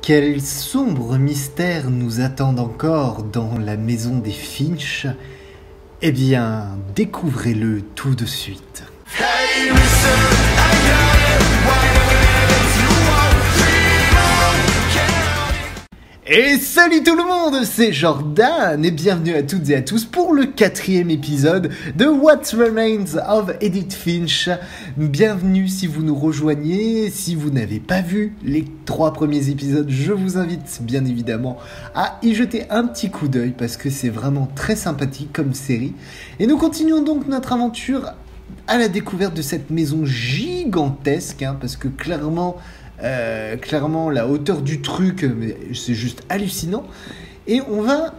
Quel sombre mystère nous attend encore dans la maison des Finch? Eh bien, découvrez-le tout de suite. Hey, et salut tout le monde, c'est Jordan et bienvenue à toutes et à tous pour le 4e épisode de What Remains of Edith Finch. Bienvenue si vous nous rejoignez, si vous n'avez pas vu les 3 premiers épisodes, je vous invite bien évidemment à y jeter un petit coup d'œil parce que c'est vraiment très sympathique comme série. Et nous continuons donc notre aventure à la découverte de cette maison gigantesque, parce que clairement la hauteur du truc, c'est juste hallucinant. Et on va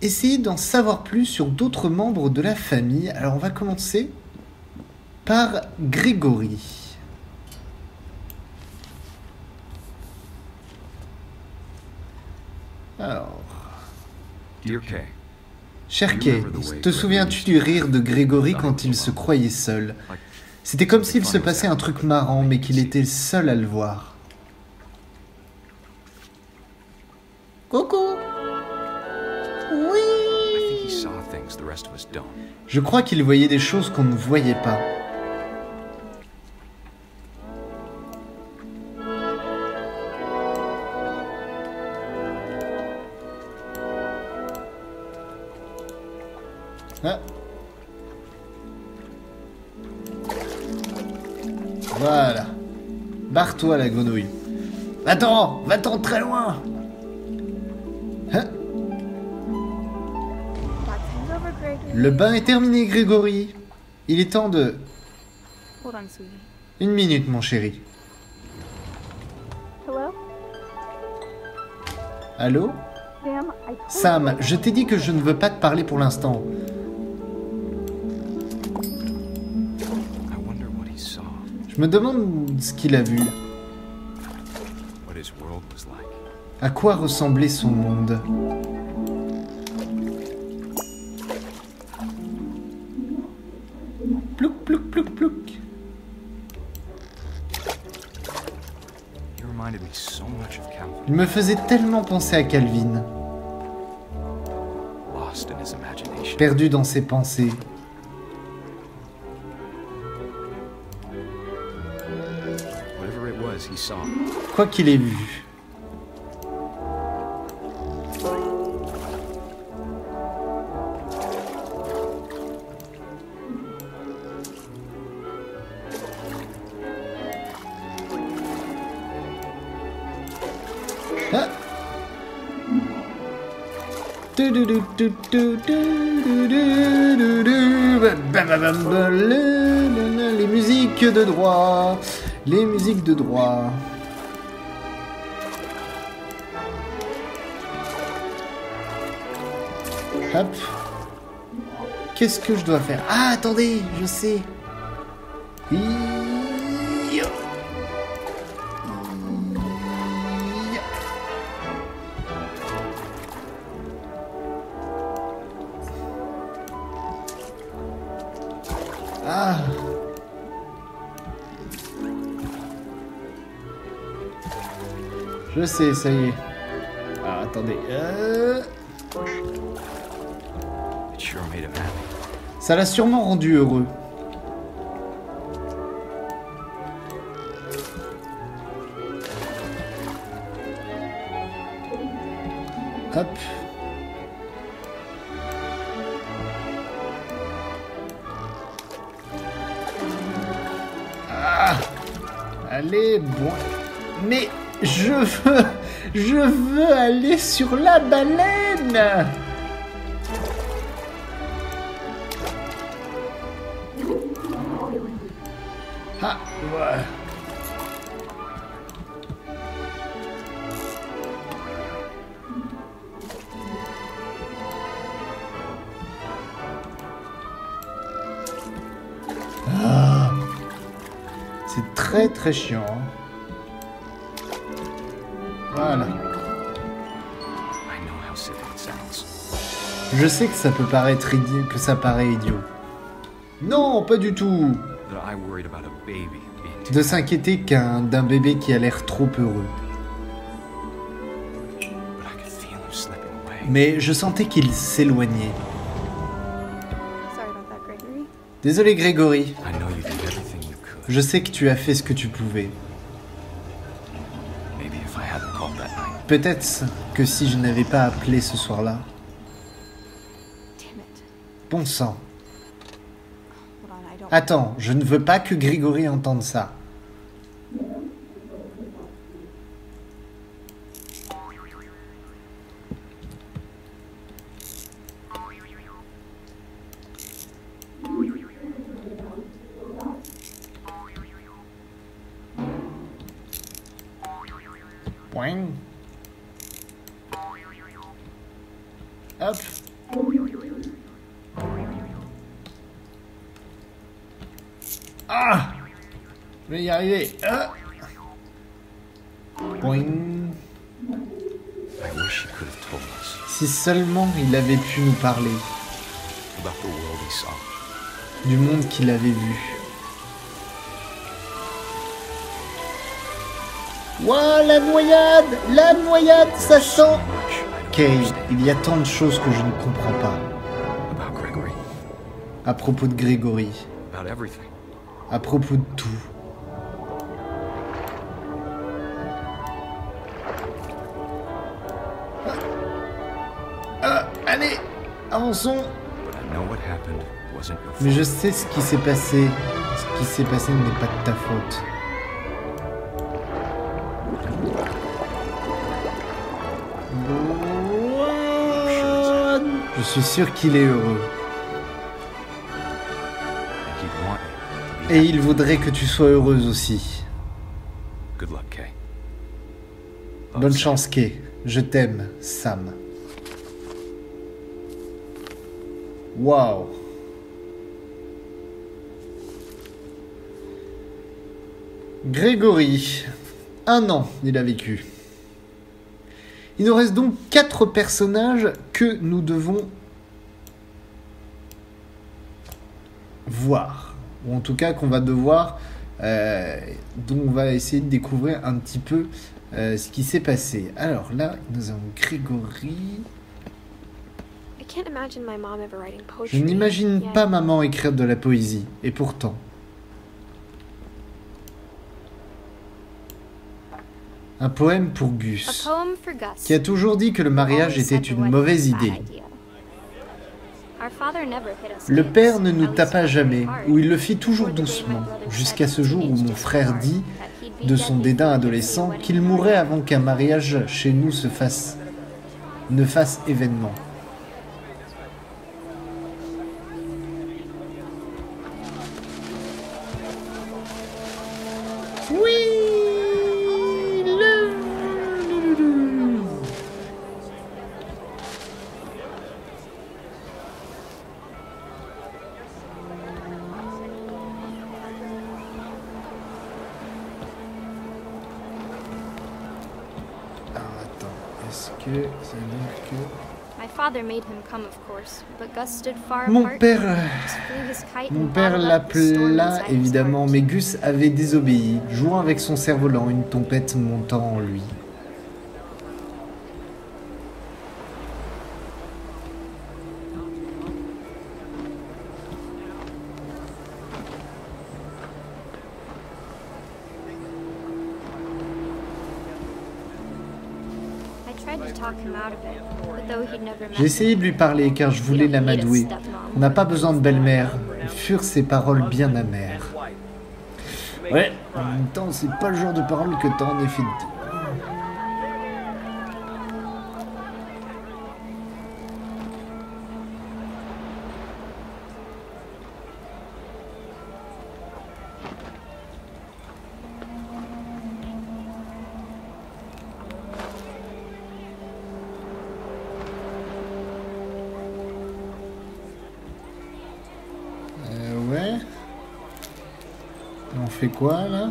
essayer d'en savoir plus sur d'autres membres de la famille. Alors on va commencer par Grégory. Alors... Dear Kay. Cher Kay, te souviens-tu du rire de Grégory quand il se croyait seul? C'était comme s'il se passait un truc marrant, mais qu'il était seul à le voir. Coucou. Oui. Je crois qu'il voyait des choses qu'on ne voyait pas. Ah. Voilà. Barre-toi la grenouille. Attends, va-t'en très loin. Hein? Le bain est terminé, Grégory. Il est temps de... Une minute, mon chéri. Allô? Sam, je t'ai dit que je ne veux pas te parler pour l'instant. Je me demande ce qu'il a vu. À quoi ressemblait son monde? Plouc, plouc, plouc, plouc. Il me faisait tellement penser à Calvin. Perdu dans ses pensées. Quoi qu'il ait vu. Ah. Les musiques de droit. Les musiques de droit. Hop. Qu'est-ce que je dois faire? Ah, attendez, je sais. Ah. Je sais, ça y est. Ah, attendez. Ça l'a sûrement rendu heureux. Hop. Ah. Allez, bon. Mais je veux aller sur la baleine. Ah, ouais. Ah. C'est très très chiant. Voilà. Je sais que ça peut paraître idiot, que ça paraît idiot. Non, pas du tout. De s'inquiéter d'un bébé qui a l'air trop heureux. Mais je sentais qu'il s'éloignait. Sorry about that, Gregory. Désolé Grégory, I know you did everything you could. je sais que tu as fait ce que tu pouvais. Maybe if I hadn't called that night. Peut-être que si je n'avais pas appelé ce soir-là... Damn it. Bon sang. Hold on, I don't. Attends, je ne veux pas que Grégory entende ça. Boing. Hop. Ah! Je vais y arriver. Ah! Boing. I wish he could have told us Si seulement il avait pu nous parler about the world he saw. du monde qu'il avait vu. Ouah, la noyade! La noyade, ça sent! So much I don't Kay, understand il y a tant de choses que je ne comprends pas about Gregory, à propos de Grégory, about everything. à propos de tout. Allez, avançons! But I know what happened wasn't your Mais fault. je sais ce qui s'est passé. Ce qui s'est passé n'est pas de ta faute. Je suis sûr qu'il est heureux. And he'd want you to be Et il voudrait que tu sois heureuse aussi. Good luck, Kay. Bonne chance, Kay. Je t'aime, Sam. Waouh. Grégory. 1 an, il a vécu. Il nous reste donc 4 personnages que nous devons voir. Ou en tout cas qu'on va devoir... dont on va essayer de découvrir un petit peu ce qui s'est passé. Alors là, nous avons Grégory. I can't imagine my mom ever writing Je poetry. n'imagine Yeah. pas maman écrire de la poésie. Et pourtant... Un poème pour A Gus, poem for Gus. qui a toujours dit que le mariage était une mauvaise idée. Le Le père ne nous tapa jamais, ou il le fit toujours doucement, jusqu'à ce jour où mon frère dit, de son dédain adolescent, qu'il mourrait avant qu'un mariage chez nous ne fasse événement. Oui, Alors attends, est-ce que ça veut dire que... Mon père l'appela évidemment, mais Gus avait désobéi, jouant avec son cerf-volant, une tempête montant en lui. J'ai essayé de lui parler car je voulais l'amadouer. On n'a pas besoin de belle-mère. Furent ces paroles bien amères. Ouais, en même temps, c'est pas le genre de paroles que t'as en effet dit. Ouais. On fait quoi là?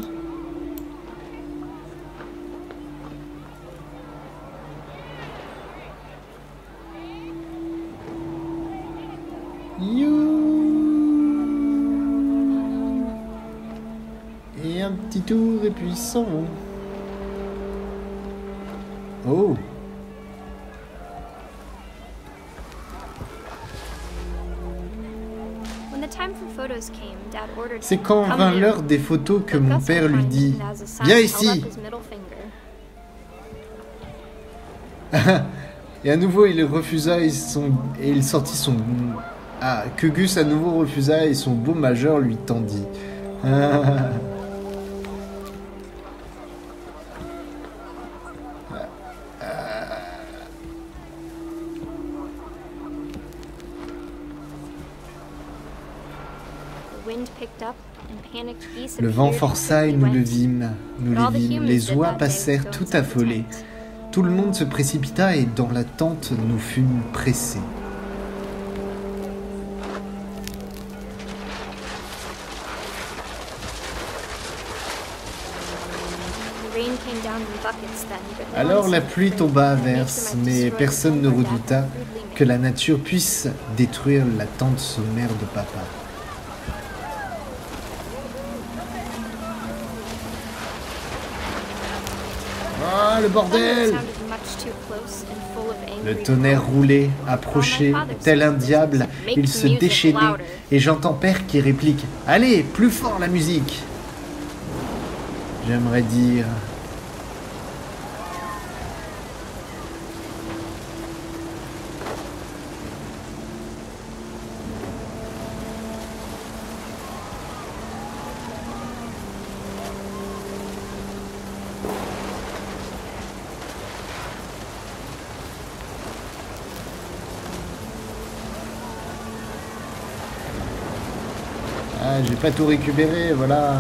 You. Et un petit tour et puis s'en vont. Oh. C'est quand vint l'heure des photos que mon père lui dit « Viens ici !» Et à nouveau il refusa et il sortit son... Ah, que Gus à nouveau refusa et son beau majeur lui tendit. Le vent força et nous le vîmes. Les oies passèrent tout affolées. Tout le monde se précipita et dans la tente nous fûmes pressés. Alors la pluie tomba à verse, mais personne ne redouta que la nature puisse détruire la tente sommaire de papa. Ah, le bordel! Le tonnerre roulait, approchait, tel un diable, il se déchaînait, et j'entends père qui réplique « Allez, plus fort la musique !» J'aimerais dire... Ah, j'ai pas tout récupéré, voilà.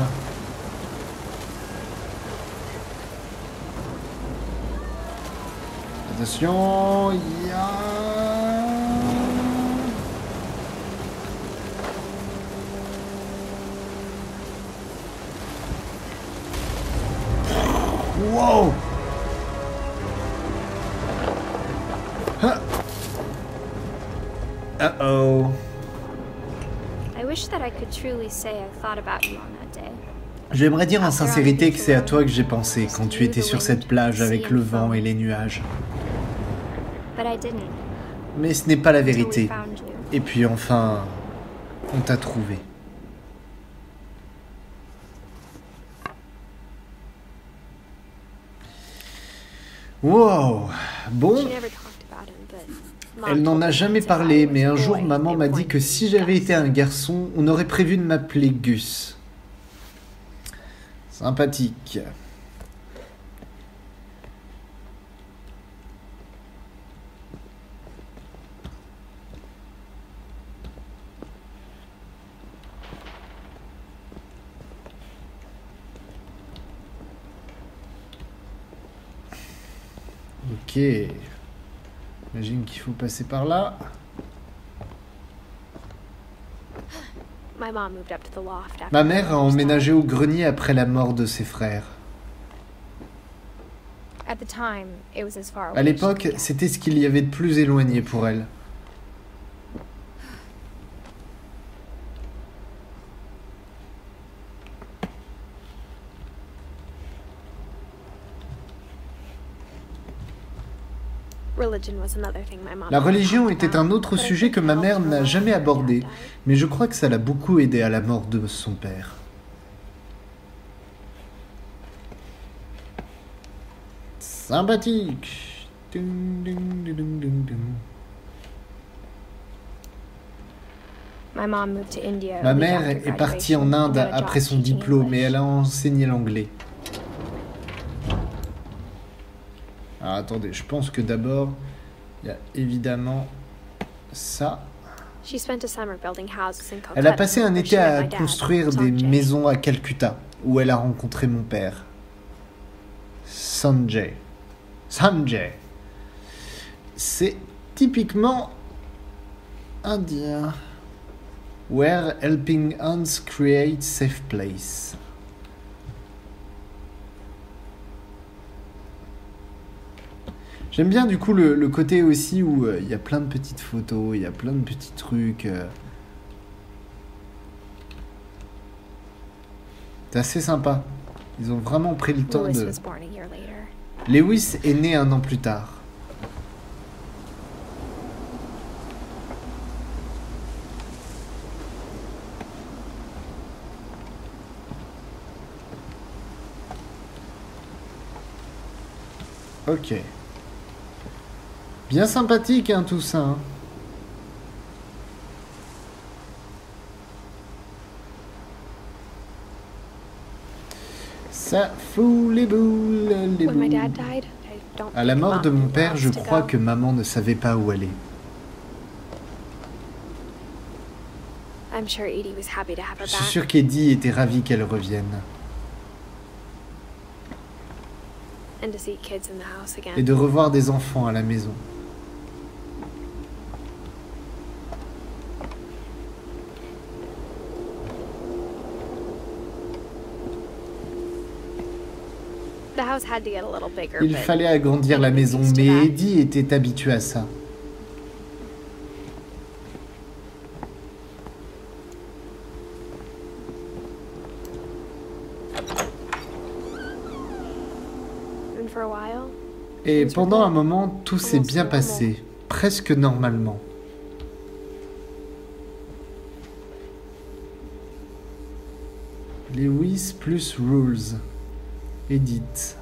Attention, wow. Huh. Uh-oh. J'aimerais dire en sincérité que c'est à toi que j'ai pensé quand tu étais sur cette plage avec le vent et les nuages. Mais ce n'est pas la vérité. Et puis enfin, on t'a trouvé. Wow. Bon. Elle n'en a jamais parlé, mais un jour, maman m'a dit que si j'avais été un garçon, on aurait prévu de m'appeler Gus. Sympathique. Ok. J'imagine qu'il faut passer par là. Ma mère a emménagé au grenier après la mort de ses frères. À l'époque, c'était ce qu'il y avait de plus éloigné pour elle. La religion était un autre sujet que ma mère n'a jamais abordé, mais je crois que ça l'a beaucoup aidé à la mort de son père. Sympathique. Ma mère est partie en Inde après son diplôme et elle a enseigné l'anglais. Alors attendez, je pense que d'abord, il y a évidemment ça. Elle a passé un été à construire des maisons à Calcutta, où elle a rencontré mon père. Sanjay. Sanjay. C'est typiquement indien. Where helping hands create safe place. J'aime bien du coup le côté aussi où il y a plein de petites photos, il y a plein de petits trucs. C'est assez sympa. Ils ont vraiment pris le temps de... Lewis est né 1 an plus tard. Ok. Bien sympathique, hein, tout ça. Hein. Ça fout les boules, les When my boules. dad died, I don't À la think mort de Mom mon knew père, where je else to crois go. que maman ne savait pas où aller. I'm sure Edie was happy to have her Je suis back. sûr qu'Eddie était ravi qu'elle revienne. And to see kids in the house again. Et de revoir des enfants à la maison. The house had to get a little bigger, Il but fallait agrandir la maison, mais Eddie était habitué à ça. and for a while, Et pendant un moment, tout s'est bien passé, presque normalement. Lewis plus Rules. Edith.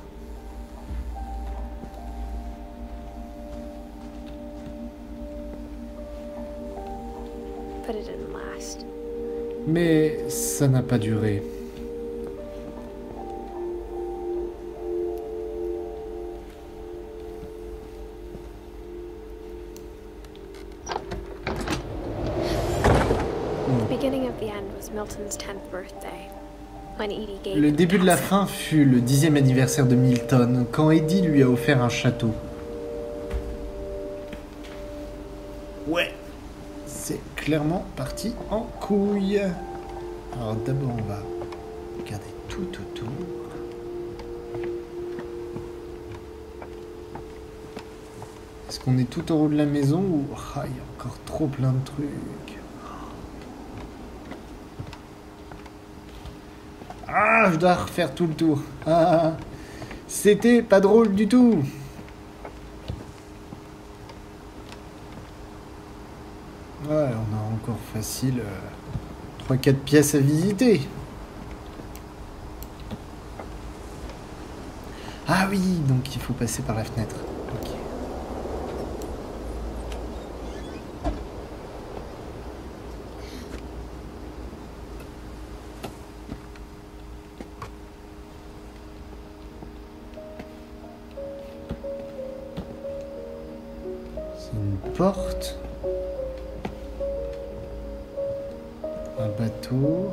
but it didn't last. Mais ça n'a pas duré. The beginning of the end was Milton's 10th birthday, when Edie gave Le him the début de la castle. fin fut le 10e anniversaire de Milton, quand Eddie lui a offert un château. Ouais, c'est clairement parti en couille. Alors d'abord on va regarder tout autour. Est-ce qu'on est tout en haut de la maison ou... Ah, il y a encore trop plein de trucs. Ah, je dois refaire tout le tour. Ah, c'était pas drôle du tout. Ouais, on a encore facile 3-4 pièces à visiter. Ah oui, donc il faut passer par la fenêtre. Ok. C'est une porte. Un bateau.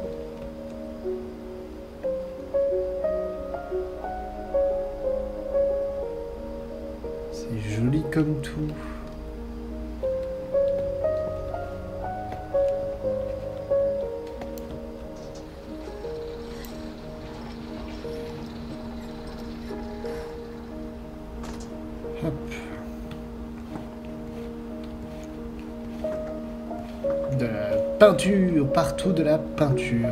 C'est joli comme tout. Hop. De la peinture, partout de la peinture.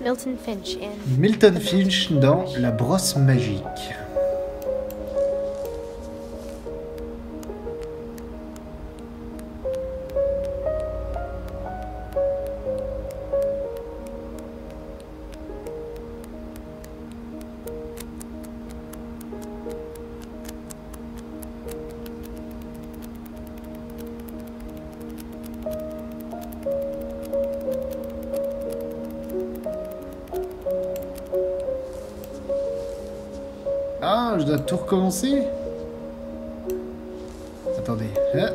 Milton Finch in Milton Finch dans La brosse magique. Ah, je dois tout recommencer? Attendez. Hein?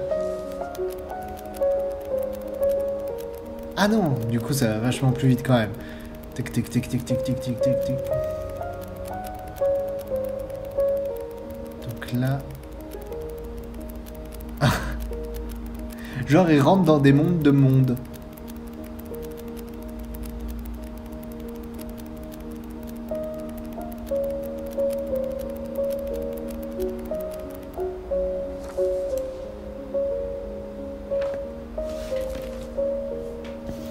Ah non, du coup ça va vachement plus vite quand même. Tic tic tic tic tic tic tic tic tic. Donc là... Genre il rentre dans des mondes de mondes.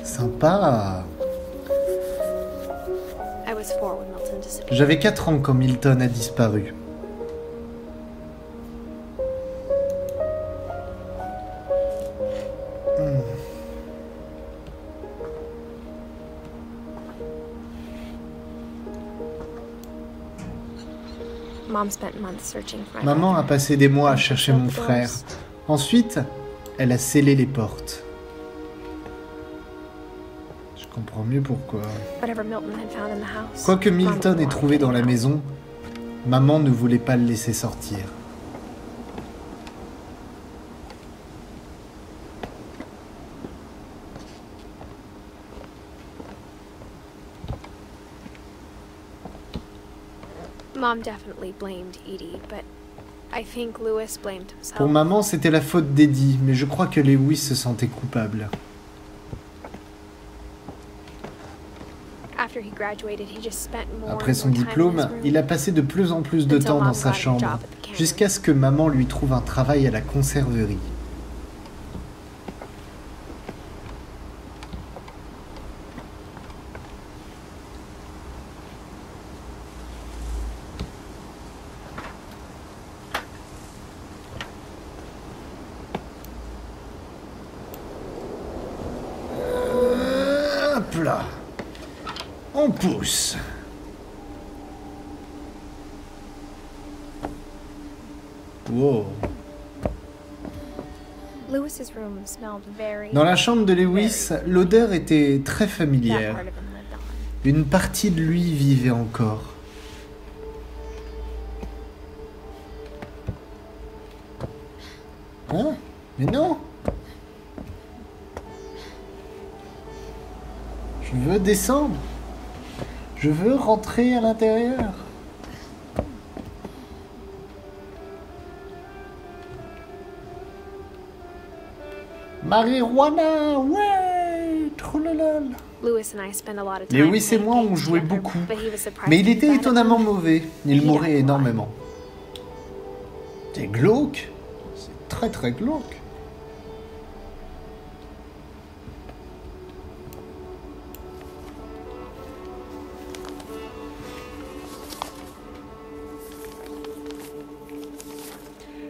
Sympa. I was 4 when Milton disappeared. J'avais 4 ans quand Milton a disparu. Mom spent months searching for my Maman a brother. passé des mois à chercher mon frère. Ensuite, elle a scellé les portes. Je comprends mieux pourquoi. Whatever Milton had found in the house. Quoi que Mom Milton didn't ait want trouvé it dans la getting out. maison, maman ne voulait pas le laisser sortir. Mom definitely blamed Edie, but I think Lewis blamed himself. Pour maman, c'était la faute d'Eddie, mais je crois que Lewis se sentait coupable. After he graduated, he just spent more Après and son more time in diplôme, his room. il a passé de plus en plus de Until temps Mom dans sa got a chambre, job at the cannery. jusqu'à ce que maman lui trouve un travail à la conserverie. Hop là. On pousse. Wow. Lewis's room smelled very. Dans la chambre de Lewis, l'odeur était très That familière. part of him lived on. Une partie de lui vivait encore. Hein? Mais non! Je veux descendre. Je veux rentrer à l'intérieur. Marijuana, ouais, trollolol. Lewis and I spent a lot of time Lewis et playing moi, on games jouait together, beaucoup. but he was surprisingly Mais il était bad at étonnamment them. mauvais. Il He mourait died. énormément. C'est glauque. C'est très très glauque.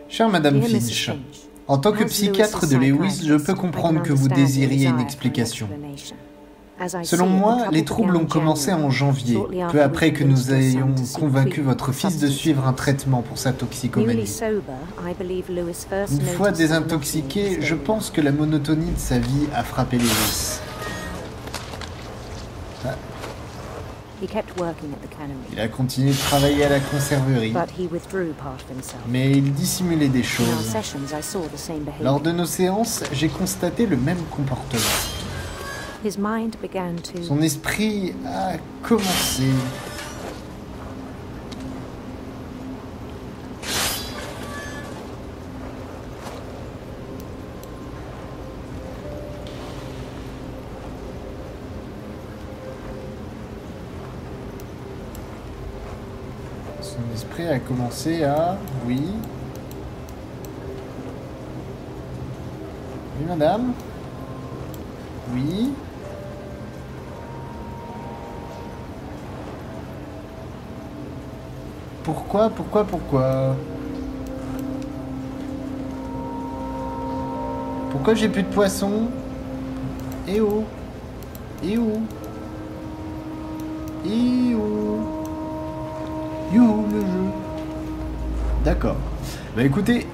Chère Madame Dear Mrs. Finch, Finch, en tant que as psychiatre Lewis's de Lewis, je psychiatrist, peux I can comprendre que vous understand your désiriez desire une for an explication. explanation. As I Selon see it, the moi, trouble les troubles began ont in commencé en January, janvier, shortly peu after après we que nous convinced your son ayons to seek convaincu treatment votre for fils de substance suivre un abuse. traitement pour sa Newly toxicomanie. sober, I believe Lewis first Une fois noticed the désintoxiqué, monotony of je his pense que la monotonie de sa vie a frappé Lewis. days. He kept working at the cannery, Il a continué de travailler à la conserverie, but he withdrew part of himself. mais il dissimulait des In our choses. sessions, I saw the same Lors behavior. de nos séances, j'ai constaté le même comportement. His mind began to Son esprit a commencé. Son esprit a commencé à... Oui. Oui, madame. Oui. Pourquoi? Pourquoi j'ai plus de poisson? Eh oh? Eh où? Eh où? Youhou, le jeu. D'accord. Bah écoutez,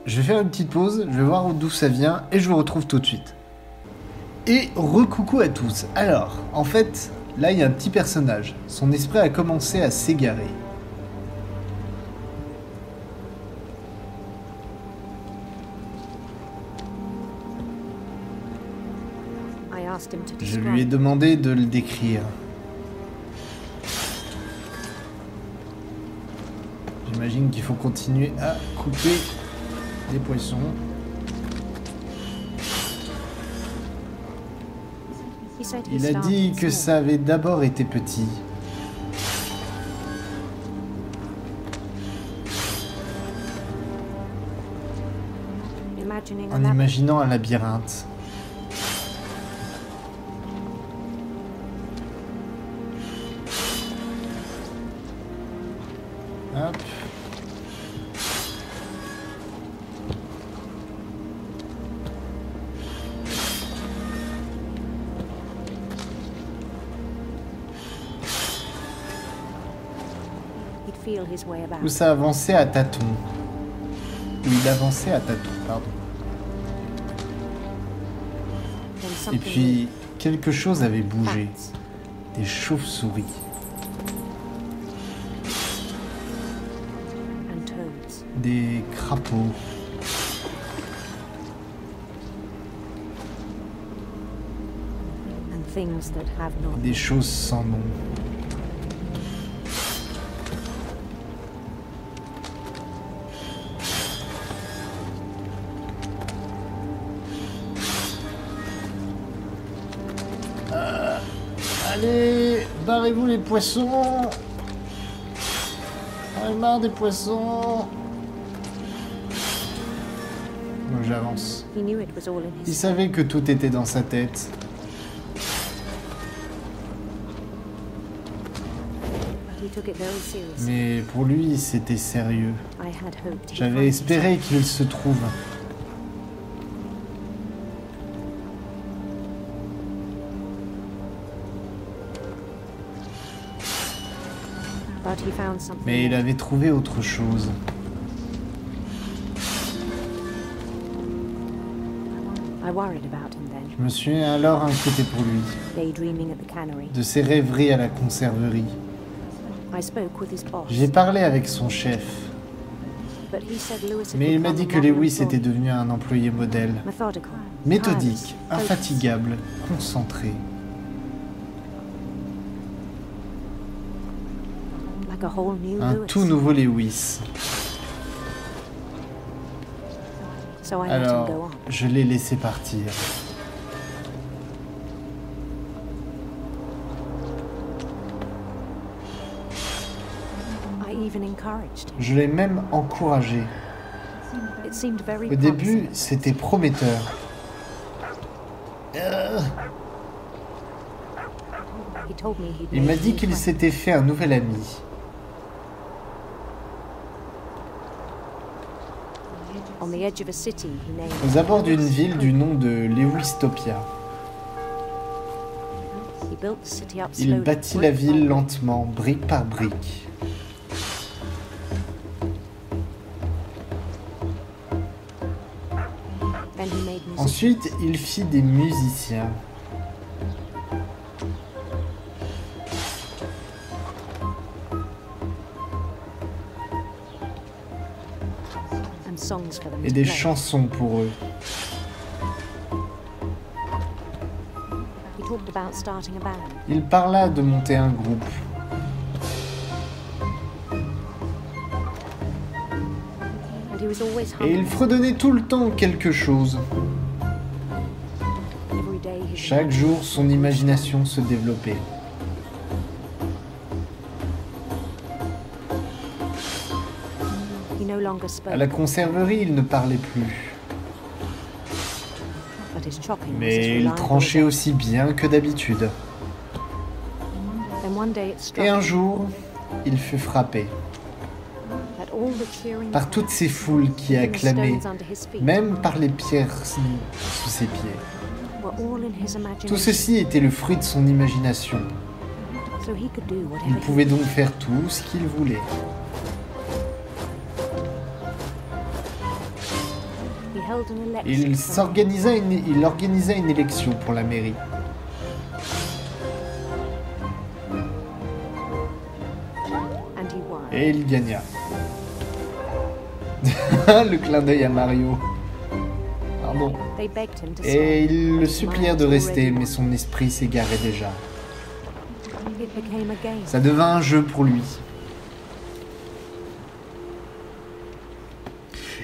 je vais faire une petite pause, je vais voir d'où ça vient et je vous retrouve tout de suite. Et recoucou à tous. Alors, en fait, là il y a un petit personnage. Son esprit a commencé à s'égarer. I asked him to Je lui ai describe. demandé de le décrire. J'imagine qu'il faut continuer à couper des poissons. He said he Il a started dit que small. ça avait d'abord été petit. Imagining a En labyrinth. imaginant un labyrinthe. Hop. He'd feel his way où about. ça avançait à tâtons. Où il avançait à tâtons, pardon. Then Et something puis, quelque chose avait bougé. bats. Des chauves-souris. And toads. Des crapauds. And things that have not. Des choses sans nom. Allez, barrez-vous les poissons. J'en ai marre des poissons. Donc j'avance. He knew it was all in Il his. savait que tout était dans sa tête. But he took it very seriously. Mais pour lui, c'était sérieux. I had hoped. he'd J'avais find espéré qu'il se trouve. himself. But he found something. Mais il more. avait trouvé autre chose. I worried about him then, Je me suis alors inquiété pour lui. daydreaming at the cannery. De ses rêveries à la conserverie. I spoke with his boss. J'ai parlé avec son chef. But he said Lewis had Mais il become m'a dit a que modern Lewis employee. était devenu un employé modèle. Methodical, Méthodique, tireless, infatigable, concentré. focused, like a whole new Un Lewis. tout nouveau Lewis. So I let him go Alors, on. je l'ai laissé partir. I even encouraged him. Je l'ai même encouragé. It seemed very Au début, promising. c'était prometteur. He told me he'd Il m'a made dit new qu'il friends. s'était fait un nouvel ami. On the edge of a city he named. Aux abords d'une ville du nom de Lewistopia. He built the city up Il slowly, bâtit brick la by ville brick. lentement, brique par brique. Then he made music. Ensuite, il fit des musiciens. And songs for them Et to des play. chansons pour eux. He talked about starting a band. Il parla de monter un groupe. And he was always Et il hungry. fredonnait tout le temps quelque chose. Every day his Chaque jour, son imagination se développait. He no longer spoke, À la conserverie, il ne parlait plus. but his chopping was Mais as il reliable tranchait as ever. aussi bien que d'habitude. Then one day it struck Et un him jour, il fut frappé that all the cheering par toutes ces foules qui and the acclamaient, stones under his feet même par les pierres sous ses pieds. were all in his imagination. Tout ceci était le fruit de son imagination. So he could do Il whatever pouvait he donc faire tout ce qu'il voulait. He held an election Il for organisa une élection pour la mairie. and he won. Et il gagna. Le clin d'œil à Mario. Pardon. They begged him to Et stay. ils le supplièrent de rester, mais son esprit s'égarait déjà. It became a game. Ça devint un jeu pour lui.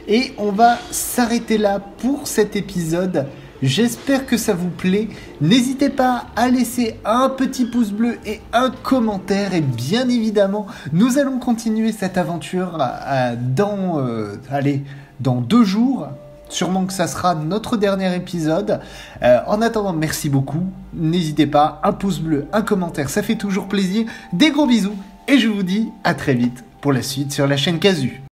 Et on va s'arrêter là pour cet épisode. J'espère que ça vous plaît. N'hésitez pas à laisser un petit pouce bleu et un commentaire. Et bien évidemment, nous allons continuer cette aventure dans 2 jours. Sûrement que ça sera notre dernier épisode. En attendant, merci beaucoup. N'hésitez pas, un pouce bleu, un commentaire, ça fait toujours plaisir. Des gros bisous et je vous dis à très vite pour la suite sur la chaîne Casu.